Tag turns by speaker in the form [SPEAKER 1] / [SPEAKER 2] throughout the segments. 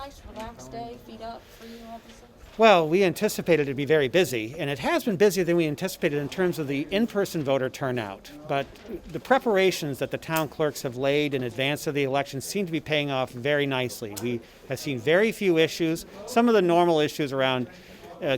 [SPEAKER 1] nice, relaxed day, feet up for you, obviously?
[SPEAKER 2] Well, we anticipated it to be very busy, and it has been busier than we anticipated in terms of the in-person voter turnout. But the preparations that the town clerks have laid in advance of the election seem to be paying off very nicely. We have seen very few issues. Some of the normal issues around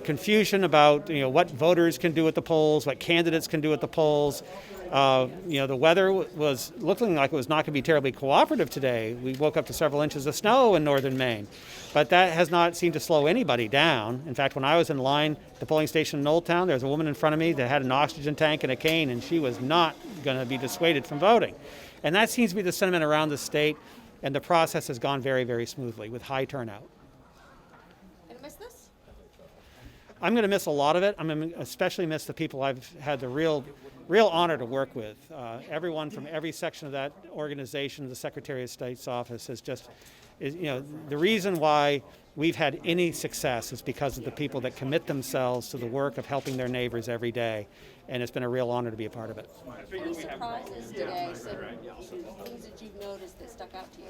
[SPEAKER 2] confusion about what voters can do at the polls, what candidates can do at the polls. The weather was looking like it was not going to be terribly cooperative today. We woke up to several inches of snow in northern Maine, but that has not seemed to slow anybody down. In fact, when I was in line at the polling station in Old Town, there was a woman in front of me that had an oxygen tank and a cane, and she was not going to be dissuaded from voting. And that seems to be the sentiment around the state, and the process has gone very, very smoothly with high turnout.
[SPEAKER 1] And miss this?
[SPEAKER 2] I'm going to miss a lot of it. I'm going to especially miss the people I've had the real honor to work with. Everyone from every section of that organization, the Secretary of State's office, the reason why we've had any success is because of the people that commit themselves to the work of helping their neighbors every day, and it's been a real honor to be a part of it.
[SPEAKER 1] Any surprises today, some things that you've noticed that stuck out to you?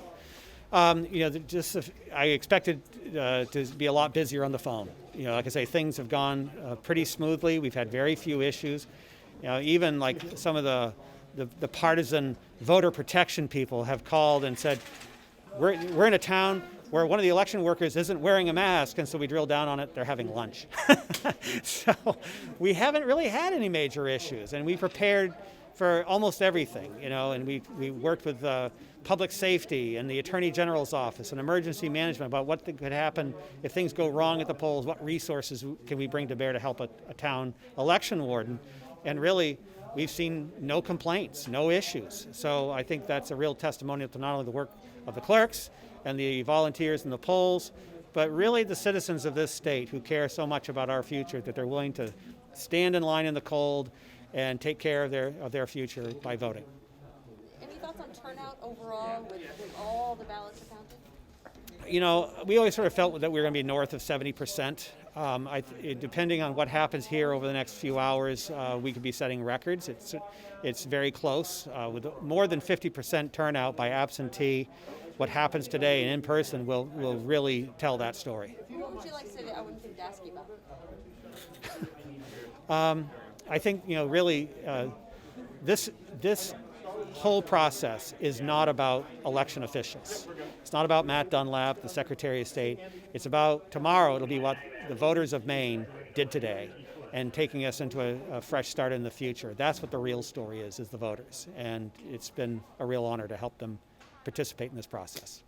[SPEAKER 2] I expected to be a lot busier on the phone. Like I say, things have gone pretty smoothly. We've had very few issues. Even like some of the partisan voter protection people have called and said, we're in a town where one of the election workers isn't wearing a mask, and so we drill down on it, they're having lunch. So we haven't really had any major issues, and we prepared for almost everything, and we worked with public safety and the Attorney General's office and emergency management about what could happen if things go wrong at the polls, what resources can we bring to bear to help a town election warden. And really, we've seen no complaints, no issues. So I think that's a real testimonial to not only the work of the clerks and the volunteers in the polls, but really the citizens of this state who care so much about our future that they're willing to stand in line in the cold and take care of their future by voting.
[SPEAKER 1] Any thoughts on turnout overall with all the ballots counted?
[SPEAKER 2] We always sort of felt that we were going to be north of 70%. Depending on what happens here over the next few hours, we could be setting records. It's very close. With more than 50% turnout by absentee, what happens today and in person will really tell that story.
[SPEAKER 1] What would you like to say that I wouldn't think to ask you about?
[SPEAKER 2] I think, really, this whole process is not about election officials. It's not about Matt Dunlap, the Secretary of State. It's about tomorrow. It'll be what the voters of Maine did today and taking us into a fresh start in the future. That's what the real story is the voters. And it's been a real honor to help them participate in this process.